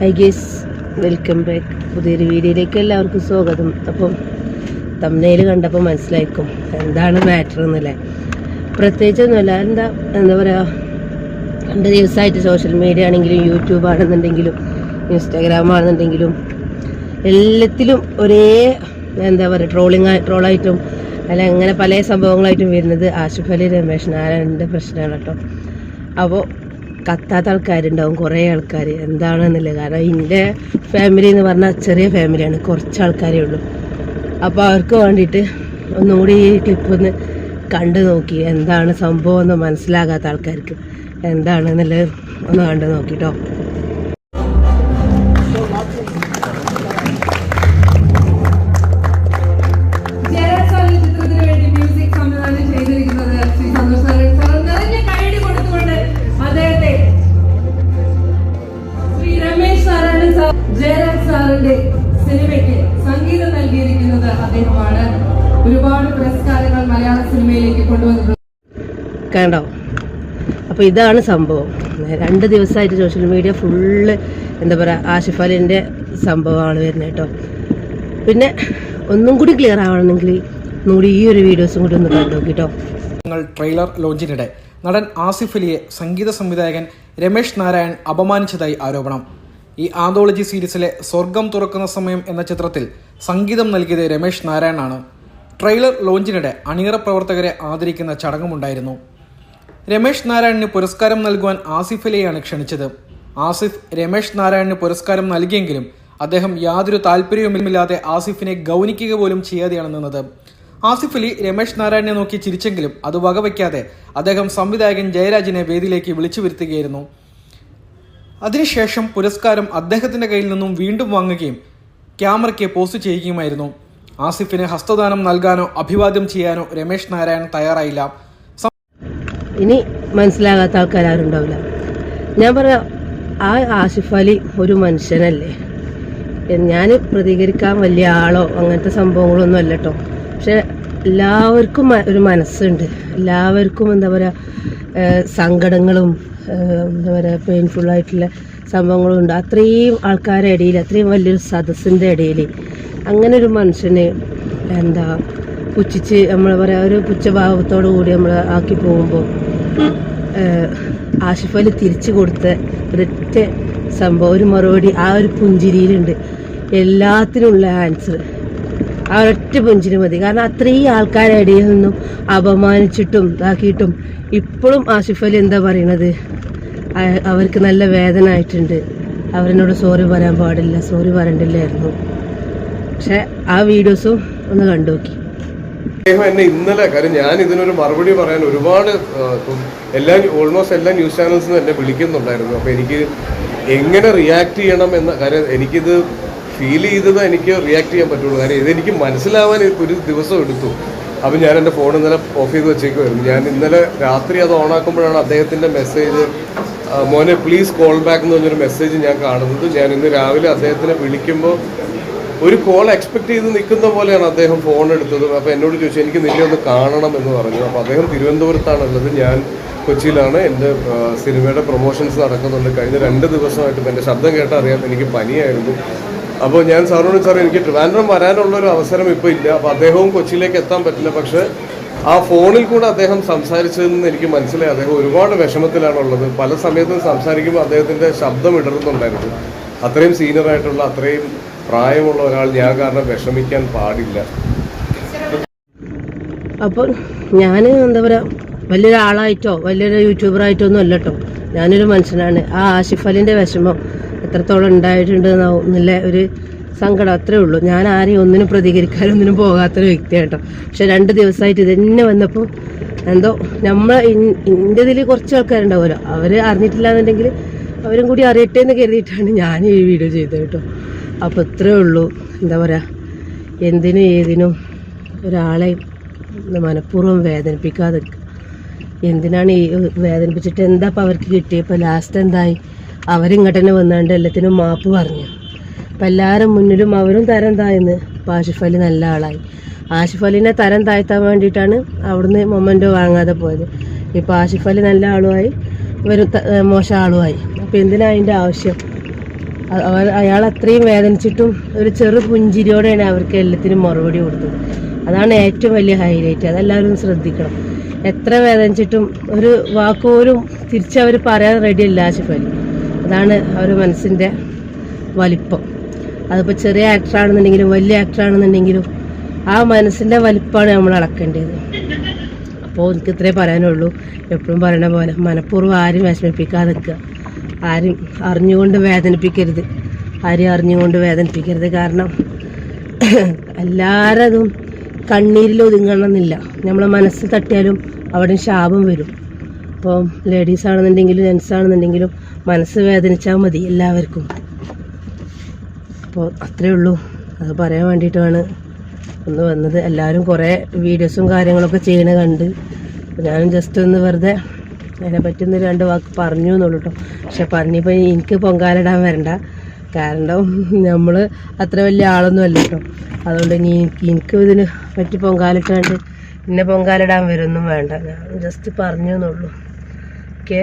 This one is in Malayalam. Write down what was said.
High guys, welcome back. പുതിയൊരു വീഡിയോയിലേക്ക് എല്ലാവർക്കും സ്വാഗതം. അപ്പം തംബ്നെയിൽ കണ്ടപ്പോൾ മനസ്സിലായിരിക്കും എന്താണ് മാറ്റർ എന്നല്ലേ. പ്രത്യേകിച്ചൊന്നുമല്ല. എന്താ പറയുക, 2 ദിവസമായിട്ട് സോഷ്യൽ മീഡിയ ആണെങ്കിലും യൂട്യൂബ് ആണെന്നുണ്ടെങ്കിലും ഇൻസ്റ്റാഗ്രാം ആണെന്നുണ്ടെങ്കിലും എല്ലാത്തിലും ഒരേ എന്താ പറയുക ട്രോളായിട്ടും അല്ല അങ്ങനെ പല സംഭവങ്ങളായിട്ടും വരുന്നത് ആസിഫ് അലി രമേശ് നാരായണൻ്റെ പ്രശ്നമാണ് കേട്ടോ. അപ്പോൾ കത്താത്ത ആൾക്കാരുണ്ടാവും, കുറേ ആൾക്കാർ എന്താണെന്നില്ല. കാരണം എൻ്റെ ഫാമിലി എന്ന് പറഞ്ഞാൽ ചെറിയ ഫാമിലിയാണ്, കുറച്ച് ആൾക്കാരേ ഉള്ളൂ. അപ്പോൾ അവർക്ക് വേണ്ടിയിട്ട് ഒന്നുകൂടി ഈ ക്ലിപ്പ് ഒന്ന് കണ്ടു നോക്കി എന്താണ് സംഭവം എന്ന് മനസ്സിലാകാത്ത ആൾക്കാർക്ക് എന്താണെന്നുള്ളത് ഒന്ന് കണ്ടു നോക്കിട്ടോ. സിനിമയ്ക്ക് സംഗീതം നൽകിയിരിക്കുന്നത് അദ്ദേഹമാണ്. ഒരുപാട് പുരസ്കാരങ്ങൾ മലയാള സിനിമയിലേക്ക് കൊണ്ടുവന്നിട്ടുണ്ട്. കണ്ടോ? അപ്പോൾ ഇതാണ് സംഭവം. 2 ദിവസമായിട്ട് സോഷ്യൽ മീഡിയ ഫുള്ള് എന്താ പറയുക ആസിഫ് അലിൻ്റെ സംഭവമാണ് വരുന്നത് കേട്ടോ. പിന്നെ ഒന്നും കൂടി ക്ലിയർ ആവണമെങ്കിൽ ഒന്നുകൂടി ഈ ഒരു വീഡിയോസും കൂടി ഒന്ന് കണ്ടു നോക്കിട്ടോ. ട്രെയിലർ ലോഞ്ചിനിടെ നടൻ ആസിഫ് അലിയെ സംഗീത സംവിധായകൻ രമേശ് നാരായൺ അപമാനിച്ചതായി ആരോപണം. ഈ ആന്തോളജി സീരീസിലെ സ്വർഗം തുറക്കുന്ന സമയം എന്ന ചിത്രത്തിൽ സംഗീതം നൽകിയത് രമേശ് നാരായണാണ്. ട്രെയിലർ ലോഞ്ചിനിടെ അണിയറ പ്രവർത്തകരെ ആദരിക്കുന്ന ചടങ്ങുമുണ്ടായിരുന്നു. രമേശ് നാരായണന് പുരസ്കാരം നൽകുവാൻ ആസിഫ് അലിയെയാണ് ക്ഷണിച്ചത്. ആസിഫ് രമേശ് നാരായണന് പുരസ്കാരം നൽകിയെങ്കിലും അദ്ദേഹം യാതൊരു താല്പര്യവുമില്ലാതെ ആസിഫിനെ ഗൗനിക്കുക പോലും ചെയ്യാതെയാണ് നിന്നത്. ആസിഫ് അലി രമേശ് നാരായണനെ നോക്കി ചിരിച്ചെങ്കിലും അത് വകവയ്ക്കാതെ അദ്ദേഹം സംവിധായകൻ ജയരാജിനെ വേദിയിലേക്ക് വിളിച്ചു വരുത്തുകയായിരുന്നു. അതിനുശേഷം പുരസ്കാരം അദ്ദേഹത്തിന്റെ കയ്യിൽ നിന്നും വീണ്ടും വാങ്ങുകയും ക്യാമറയ്ക്ക് പോസ്റ്റ് ചെയ്യുകയുമായിരുന്നു. ആസിഫിന് ഹസ്തദാനം നൽകാനോ അഭിവാദ്യം ചെയ്യാനോ രമേശ് നാരായൺ തയ്യാറായില്ല. ഇനി മനസ്സിലാകാത്ത ആൾക്കാരുണ്ടാവില്ല. ഞാൻ പറയാം, ആ ആസിഫ് അലി ഒരു മനുഷ്യനല്ലേ. ഞാൻ പ്രതികരിക്കാൻ വലിയ ആളോ അങ്ങനത്തെ സംഭവങ്ങളൊന്നും അല്ല കേട്ടോ. പക്ഷെ എല്ലാവർക്കും ഒരു മനസ്സുണ്ട്. എല്ലാവർക്കും എന്താ പറയുക സങ്കടങ്ങളും എന്താ പറയുക പെയിൻഫുള്ളായിട്ടുള്ള സംഭവങ്ങളുണ്ട്. അത്രയും ആൾക്കാരുടെ ഇടയിൽ, അത്രയും വലിയൊരു സദസ്സിൻ്റെ ഇടയിൽ അങ്ങനെ ഒരു മനുഷ്യനെ എന്താ പുച്ഛിച്ച് നമ്മൾ പറയുക ഒരു പുച്ഛഭാവത്തോടു കൂടി നമ്മൾ ആക്കി പോകുമ്പോൾ ആസിഫ് അലി തിരിച്ചു കൊടുത്ത ഒരൊറ്റ സംഭവം, ഒരു മറുപടി ആ ഒരു പുഞ്ചിരിയിലുണ്ട്. എല്ലാത്തിനുള്ള ആൻസർ ആ ഒരൊറ്റ പുഞ്ചിരി മതി. കാരണം അത്രയും ആൾക്കാരുടെ ഇടയിൽ നിന്നും അപമാനിച്ചിട്ടും ഇതാക്കിയിട്ടും ഇപ്പോഴും ആസിഫ് അലി എന്താ പറയണത്, അവർക്ക് നല്ല വേദന ആയിട്ടുണ്ട്, അവരെന്നോട് സോറി പറയാൻ പാടില്ല, സോറി പറയണ്ടില്ലായിരുന്നു. പക്ഷെ ആ വീഡിയോസും ഒന്ന് കണ്ടു നോക്കി. അദ്ദേഹം എന്നെ ഇന്നലെ, കാര്യം ഞാൻ ഇതിനൊരു മറുപടി പറയാൻ ഒരുപാട് ഓൾമോസ്റ്റ് എല്ലാ ന്യൂസ് ചാനൽസിനും എന്നെ വിളിക്കുന്നുണ്ടായിരുന്നു. അപ്പോൾ എനിക്ക് എങ്ങനെ റിയാക്ട് ചെയ്യണം എന്ന കാര്യം എനിക്കിത് ഫീൽ ചെയ്തത് എനിക്ക് റിയാക്ട് ചെയ്യാൻ പറ്റുള്ളൂ. കാര്യം ഇതെനിക്ക് മനസ്സിലാവാൻ ഒരു ദിവസം എടുത്തു. അപ്പം ഞാൻ എൻ്റെ ഫോൺ ഇന്നലെ ഓഫ് ചെയ്ത് വെച്ചേക്കുമായിരുന്നു. ഞാൻ ഇന്നലെ രാത്രി അത് ഓണാക്കുമ്പോഴാണ് അദ്ദേഹത്തിൻ്റെ മെസ്സേജ്, മോനെ പ്ലീസ് കോൾ ബാക്ക് എന്ന് പറഞ്ഞൊരു മെസ്സേജ് ഞാൻ കാണുന്നത്. ഞാൻ ഇന്ന് രാവിലെ അദ്ദേഹത്തിനെ വിളിക്കുമ്പോൾ ഒരു കോൾ എക്സ്പെക്ട് ചെയ്ത് നിൽക്കുന്ന പോലെയാണ് അദ്ദേഹം ഫോൺ എടുത്തത്. അപ്പോൾ എന്നോട് ചോദിച്ചു എനിക്ക് നിന്നെ ഒന്ന് കാണണം എന്ന് പറഞ്ഞു. അപ്പോൾ അദ്ദേഹം തിരുവനന്തപുരത്താണുള്ളത്, ഞാൻ കൊച്ചിയിലാണ്. എൻ്റെ സിനിമയുടെ പ്രൊമോഷൻസ് നടക്കുന്നുണ്ട്. കഴിഞ്ഞ 2 ദിവസമായിട്ടും എൻ്റെ ശബ്ദം കേട്ടാൽ അറിയാം എനിക്ക് പനിയായിരുന്നു. അപ്പോൾ ഞാൻ സാറിനോട് സാർ എനിക്ക് ട്രിവാൻഡ്രം വരാനുള്ളൊരു അവസരം ഇപ്പോൾ ഇല്ല, അപ്പോൾ അദ്ദേഹവും കൊച്ചിയിലേക്ക് എത്താൻ പറ്റില്ല. പക്ഷേ ആ ഫോണിൽ കൂടെ അദ്ദേഹം സംസാരിച്ചതെന്ന് എനിക്ക് മനസ്സിലായി. അദ്ദേഹം ഒരുപാട് വിഷമത്തിലാണുള്ളത്. പല സമയത്തും സംസാരിക്കുമ്പോൾ അദ്ദേഹത്തിൻ്റെ ശബ്ദം ഇടറുന്നുണ്ടായിരുന്നു. അത്രയും സീനിയറായിട്ടുള്ള, അത്രയും പ്രായമുള്ള ഒരാൾ ഞാൻ കാരണം വിഷമിക്കാൻ പാടില്ല. അപ്പോൾ ഞാൻ എന്താ പറയുക വലിയൊരാളായിട്ടോ വലിയൊരു യൂട്യൂബറായിട്ടോ ഒന്നും അല്ല കേട്ടോ. ഞാനൊരു മനുഷ്യനാണ്. ആ ആസിഫ് അലിൻ്റെ വിഷമം എത്രത്തോളം ഉണ്ടായിട്ടുണ്ട് എന്നുള്ള ഒരു സങ്കടം അത്രേ ഉള്ളൂ. ഞാൻ ആരെയും ഒന്നിനും പ്രതികരിക്കാനൊന്നിനും പോകാത്തൊരു വ്യക്തിയാണ് കേട്ടോ. പക്ഷെ 2 ദിവസമായിട്ട് ഇതന്നെ വന്നപ്പോൾ എന്തോ എൻ്റെ ഇതിൽ കുറച്ച് ആൾക്കാരുണ്ടാവുമല്ലോ, അവർ അറിഞ്ഞിട്ടില്ല എന്നുണ്ടെങ്കിൽ അവരും കൂടി അറിയട്ടെ എന്ന് കരുതിയിട്ടാണ് ഞാൻ ഈ വീഡിയോ ചെയ്തത് കേട്ടോ. അപ്പോൾ ഇത്രേ ഉള്ളൂ. എന്താ പറയുക, എന്തിനും ഏതിനും ഒരാളെ മനഃപൂർവ്വം വേദനിപ്പിക്കാതെ എന്തിനാണ് ഈ വേദനിപ്പിച്ചിട്ട് എന്താ ഇപ്പോൾ അവർക്ക് കിട്ടിയപ്പോൾ ലാസ്റ്റ് എന്തായി, അവരിങ്ങോട്ട് തന്നെ വന്നാണ്ട് എല്ലാത്തിനും മാപ്പ് പറഞ്ഞു. അപ്പം എല്ലാവരും മുന്നിലും അവരും തരം താഴ്ന്ന്. ഇപ്പോൾ ആസിഫ് അലി നല്ല ആളായി. ആസിഫ് അലിനെ തരം താഴ്ത്താൻ വേണ്ടിയിട്ടാണ് അവിടുന്ന് മൊമെൻറ്റോ വാങ്ങാതെ പോയത്. ഇപ്പോൾ ആസിഫ് അലി നല്ല ആളുമായി, ഇവർ മോശം ആളുമായി. അപ്പോൾ എന്തിനാ അതിൻ്റെ ആവശ്യം? അയാൾ അത്രയും വേദനിച്ചിട്ടും ഒരു ചെറു പുഞ്ചിരിയോടെയാണ് അവർക്ക് എല്ലാത്തിനും മറുപടി കൊടുത്തത്. അതാണ് ഏറ്റവും വലിയ ഹൈലൈറ്റ്. അതെല്ലാവരും ശ്രദ്ധിക്കണം. എത്ര വേദനിച്ചിട്ടും ഒരു വാക്കുപോലും തിരിച്ചവർ പറയാൻ റെഡിയല്ല ആസിഫ് അലി. അതാണ് അവരുടെ മനസ്സിൻ്റെ വലിപ്പം. അതിപ്പോൾ ചെറിയ ആക്ടറാണെന്നുണ്ടെങ്കിലും വലിയ ആക്ടറാണെന്നുണ്ടെങ്കിലും ആ മനസ്സിൻ്റെ വലിപ്പമാണ് നമ്മൾ അളക്കേണ്ടത്. അപ്പോൾ എനിക്ക് ഇത്രേ പറയാനുള്ളൂ. എപ്പോഴും പറയണ പോലെ മനഃപൂർവ്വം ആരും വിഷമിപ്പിക്കാതെ നിൽക്കുക. ആരും അറിഞ്ഞുകൊണ്ട് വേദനിപ്പിക്കരുത്. കാരണം എല്ലാവരും കണ്ണീരിൽ ഒതുങ്ങണമെന്നില്ല. നമ്മളെ മനസ്സ് തട്ടിയാലും അവിടെ ശാപം വരും. അപ്പോൾ ലേഡീസ് ആണെന്നുണ്ടെങ്കിലും ജെൻസ് ആണെന്നുണ്ടെങ്കിലും മനസ്സ് വേദനിച്ചാൽ മതി എല്ലാവർക്കും. അപ്പോൾ അത്രേ ഉള്ളൂ. അത് പറയാൻ വേണ്ടിയിട്ടാണ് ഒന്ന് വന്നത്. എല്ലാവരും കുറേ വീഡിയോസും കാര്യങ്ങളൊക്കെ ചെയ്യണ കണ്ട് ഞാനും ജസ്റ്റ് ഒന്ന് വെറുതെ അതിനെ പറ്റുന്ന 2 വാക്ക് പറഞ്ഞു എന്നുള്ളൂ കേട്ടോ. പക്ഷെ പറഞ്ഞപ്പോൾ എനിക്ക് പൊങ്കാലിടാൻ വരണ്ട. കാരണം നമ്മൾ അത്ര വലിയ ആളൊന്നും അല്ല കേട്ടോ. അതുകൊണ്ട് എനിക്കും ഇതിന് പറ്റി പൊങ്കാലിട്ടാണ്ട് പൊങ്കാലിടാൻ വരുമൊന്നും വേണ്ട. ഞാൻ ജസ്റ്റ് പറഞ്ഞു എന്നുള്ളൂ. ഓക്കെ.